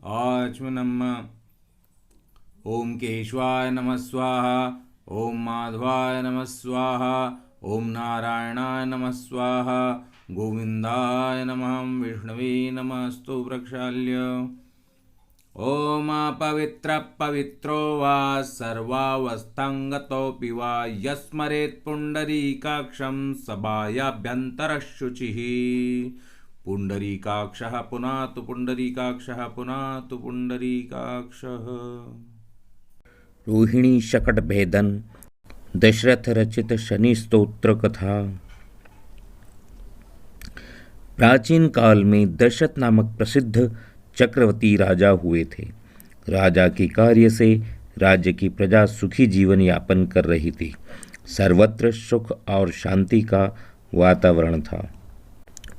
आचमनम्। ओम केशवाय नमः स्वाहा। ओम माधवाय नमः स्वाहा। ओम नारायणाय नमः स्वाहा। गोविंदाय नमः। विष्णवे नमस्तु प्रक्षाल्य। ओम पवित्र पवित्रो वा सर्वावस्थांगतोऽपि वा यस्मरेत् पुण्डरीकाक्षं सभायाभ्यन्तरः शुचिः। पुण्डरीकाक्षः पुनातु पुण्डरीकाक्षः पुनातु पुण्डरीकाक्षः। रोहिणी शकट भेदन दशरथ रचित शनि स्तोत्र कथा। प्राचीन काल में दशरथ नामक प्रसिद्ध चक्रवर्ती राजा हुए थे। राजा के कार्य से राज्य की प्रजा सुखी जीवन यापन कर रही थी। सर्वत्र सुख और शांति का वातावरण था।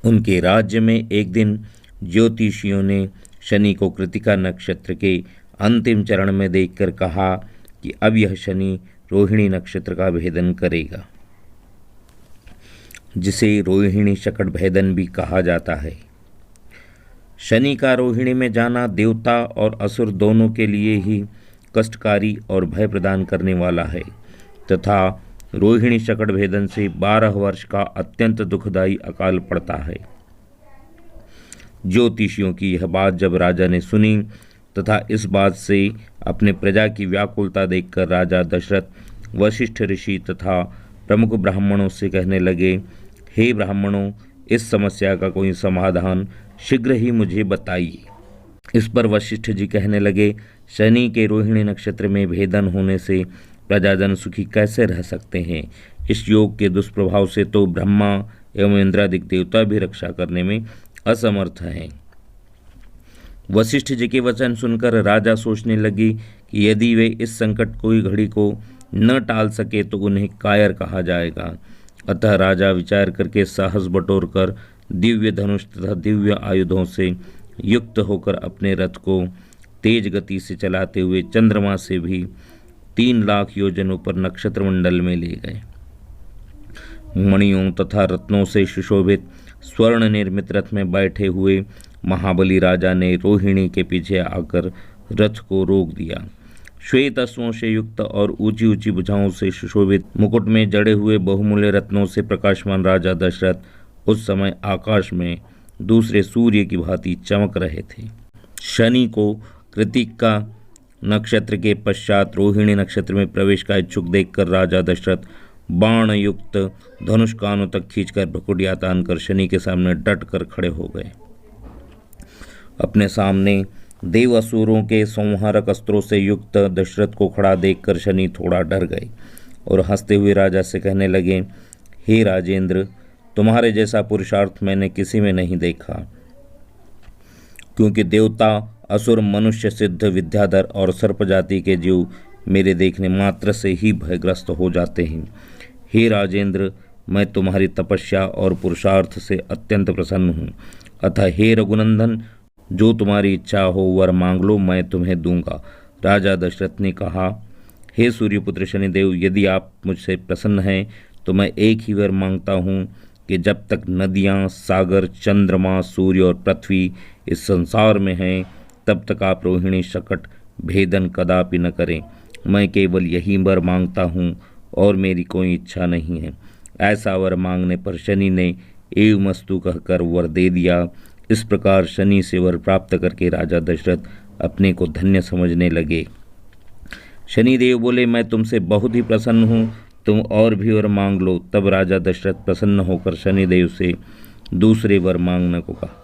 उनके राज्य में एक दिन ज्योतिषियों ने शनि को कृतिका नक्षत्र के अंतिम चरण में देखकर कहा कि अब यह शनि रोहिणी नक्षत्र का भेदन करेगा, जिसे रोहिणी शकट भेदन भी कहा जाता है। शनि का रोहिणी में जाना देवता और असुर दोनों के लिए ही कष्टकारी और भय प्रदान करने वाला है तथा रोहिणी शकट भेदन से 12 वर्ष का अत्यंत दुखदायी अकाल पड़ता है। ज्योतिषियों की यह बात जब राजा ने सुनी तथा इस बात से अपने प्रजा की व्याकुलता देखकर राजा दशरथ वशिष्ठ ऋषि तथा प्रमुख ब्राह्मणों से कहने लगे, हे ब्राह्मणों, इस समस्या का कोई समाधान शीघ्र ही मुझे बताइए। इस पर वशिष्ठ जी कहने लगे, शनि के रोहिणी नक्षत्र में भेदन होने से प्रजाजन सुखी कैसे रह सकते हैं। इस योग के दुष्प्रभाव से तो ब्रह्मा एवं इंद्रादिक देवता भी रक्षा करने में असमर्थ हैं। वशिष्ठ जी के वचन सुनकर राजा सोचने लगी कि यदि वे इस संकट कोई घड़ी को न टाल सके तो उन्हें कायर कहा जाएगा। अतः राजा विचार करके साहस बटोर कर दिव्य धनुष तथा दिव्य आयुधों से युक्त होकर अपने रथ को तेज गति से चलाते हुए चंद्रमा से भी 3 लाख योजन ऊपर नक्षत्र मंडल में ले गए। मणियों तथा रत्नों से सुशोभित स्वर्ण निर्मित रथ में बैठे हुए महाबली राजा ने रोहिणी के पीछे आकर रथ को रोक दिया। श्वेत अश्वों से युक्त और ऊंची ऊंची भुजाओं से सुशोभित मुकुट में जड़े हुए बहुमूल्य रत्नों से प्रकाशमान राजा दशरथ उस समय आकाश में दूसरे सूर्य की भांति चमक रहे थे। शनि को कृतिका नक्षत्र के पश्चात रोहिणी नक्षत्र में प्रवेश का इच्छुक देखकर राजा दशरथ बाण युक्त धनुष कानों तक खींचकर भ्रुकुटियां तानकर शनि के सामने डट कर खड़े हो गए। अपने सामने देव असुरों के संहारक अस्त्रों से युक्त दशरथ को खड़ा देखकर शनि थोड़ा डर गए और हंसते हुए राजा से कहने लगे, हे राजेंद्र, तुम्हारे जैसा पुरुषार्थ मैंने किसी में नहीं देखा, क्योंकि देवता, असुर, मनुष्य, सिद्ध, विद्याधर और सर्प जाति के जीव मेरे देखने मात्र से ही भयग्रस्त हो जाते हैं। हे राजेंद्र, मैं तुम्हारी तपस्या और पुरुषार्थ से अत्यंत प्रसन्न हूँ। अतः हे रघुनंदन, जो तुम्हारी इच्छा हो वर मांग लो, मैं तुम्हें दूंगा। राजा दशरथ ने कहा, हे सूर्यपुत्र शनिदेव, यदि आप मुझसे प्रसन्न हैं तो मैं एक ही वर मांगता हूँ कि जब तक नदियाँ, सागर, चंद्रमा, सूर्य और पृथ्वी इस संसार में हैं तब तक आप रोहिणी शकट भेदन कदापि न करें। मैं केवल यही वर मांगता हूँ और मेरी कोई इच्छा नहीं है। ऐसा वर मांगने पर शनि ने एवमस्तु कहकर वर दे दिया। इस प्रकार शनि से वर प्राप्त करके राजा दशरथ अपने को धन्य समझने लगे। शनिदेव बोले, मैं तुमसे बहुत ही प्रसन्न हूँ, तुम और भी वर मांग लो। तब राजा दशरथ प्रसन्न होकर शनिदेव से दूसरे वर मांगने को कहा।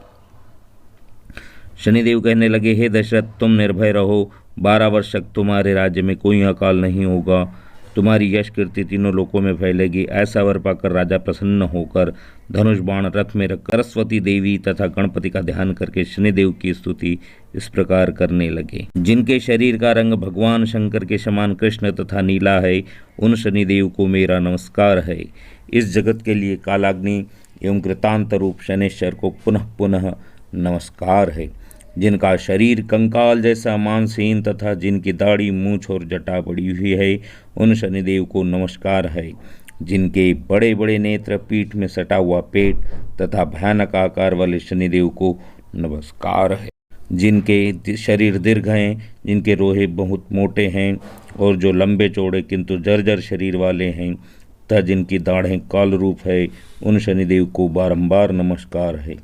शनिदेव कहने लगे, हे दशरथ, तुम निर्भय रहो, 12 वर्ष तक तुम्हारे राज्य में कोई अकाल नहीं होगा, तुम्हारी यश कीर्ति तीनों लोकों में फैलेगी। ऐसा वर पाकर राजा प्रसन्न होकर धनुष बाण रथ में रख सरस्वती देवी तथा गणपति का ध्यान करके शनिदेव की स्तुति इस प्रकार करने लगे। जिनके शरीर का रंग भगवान शंकर के समान कृष्ण तथा नीला है, उन शनिदेव को मेरा नमस्कार है। इस जगत के लिए कालाग्नि एवं कृतांत रूप शनेश्वर को पुनः पुनः नमस्कार है। जिनका शरीर कंकाल जैसा मांसहीन तथा जिनकी दाढ़ी, मूछ और जटा बड़ी हुई है, उन शनिदेव को नमस्कार है। जिनके बड़े बड़े नेत्र, पीठ में सटा हुआ पेट तथा भयानक आकार वाले शनिदेव को नमस्कार है। जिनके शरीर दीर्घ हैं, जिनके रोहे बहुत मोटे हैं और जो लंबे चौड़े किंतु जर्जर शरीर वाले हैं तथा जिनकी दाढ़ें काल रूप है, उन शनिदेव को बारंबार नमस्कार है।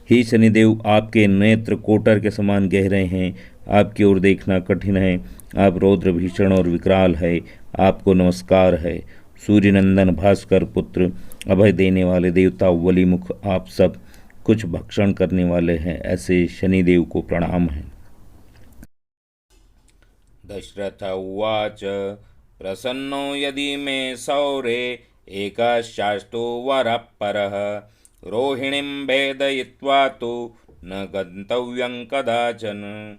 हे शनिदेव, आपके नेत्र कोटर के समान गहरे हैं, आपकी ओर देखना कठिन है, आप रौद्र भीषण और विकराल है, आपको नमस्कार है। सूर्यनंदन भास्कर पुत्र, अभय देने वाले देवता वलीमुख, आप सब कुछ भक्षण करने वाले हैं, ऐसे शनिदेव को प्रणाम है। दशरथ उवाच प्रसन्नो यदि मे सौरे एकशास्तु वरः परः रोहिणीं भेदयित्वा तु न गन्तव्यं कदाचन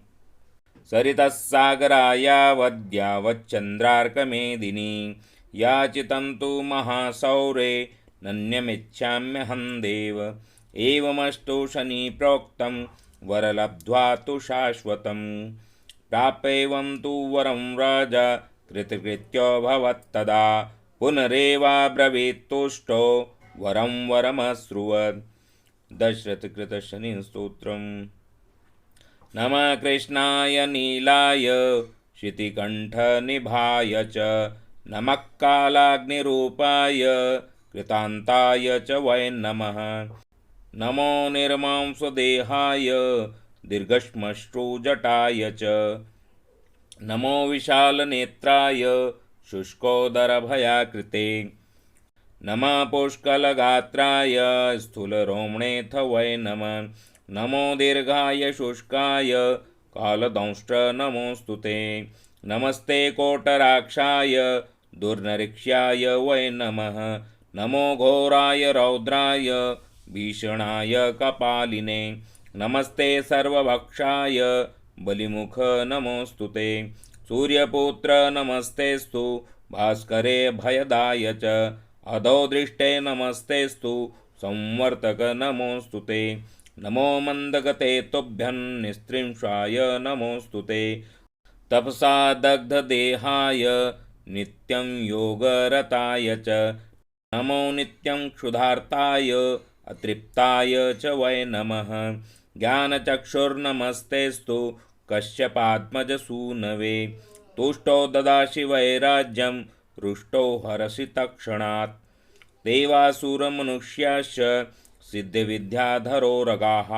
सरितः सागरायावद्यावच्चन्द्रार्कमेदिनी याचितं तु महासौरे नन्यमिच्छाम्यहं देव एवमस्तु शनि प्रोक्तं वरलब्ध्वा तु शाश्वतं प्राप्येवं तु वरं राजा कृतकृत्यो भवत्तदा पुनरेवाब्रवीत्तुष्टो वरं वरमश्रुवत्। दशरथ कृत शनि स्तोत्रम्। नमः कृष्णाय नीलाय शितिकण्ठनिभाय च नमः कालाग्निरूपाय कृतान्ताय च वै नमः। नमो निर्मांसदेहाय दीर्घश्मश्रुजटाय च नमो विशालनेत्राय शुष्कोदरभयाकृते नमः पुष्कलगात्राय स्थूलरोम्णेऽथ वै नमः। नमो दीर्घाय शुष्काय कालदंष्ट्र नमोऽस्तु ते। नमस्ते कोटराक्षाय दुर्निरीक्ष्याय वै नमः। नमो घोराय रौद्राय भीषणाय कपालिने नमस्ते सर्वभक्षाय बलिमुख नमोऽस्तु ते। सूर्यपुत्र नमस्तेस्तु भास्करे भयदाय च अधो दृष्टे नमस्तेस्तु संवर्तक नमोऽस्तु ते। नमो मन्दगते तुभ्यं निस्त्रिंशाय नमोऽस्तु ते। तपसा दग्धदेहाय नित्यं योगरताय च नमो नित्यं क्षुधार्ताय अतृप्ताय च वै नमः। ज्ञानचक्षुर्नमस्तेस्तु कश्यपात्मजसूनवे तुष्टो ददासि वैराज्यं रुष्टो हरसि तत्क्षणात्। देवासुरमनुष्याश्च सिद्धिविद्याधरोरगाः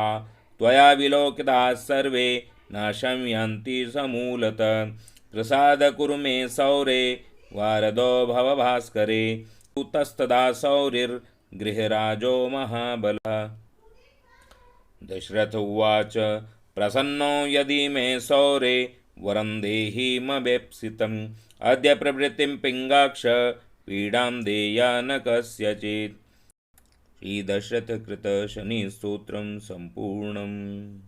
त्वया विलोकिताः सर्वे नाशं यान्ति समूलतः। प्रसाद कुरु मे सौरे वारदो भव भास्करे तस्तदा सौरिर्गृहराजो महाबलः। दशरथ उवाच प्रसन्नो यदि मे सौरे वरं देहि मवेप्सितम् अद्य प्रवृत्तिं पिङ्गाक्ष पीडां देया न कस्यचित्। श्री दशरथ कृत शनि स्तोत्रं सम्पूर्णम्।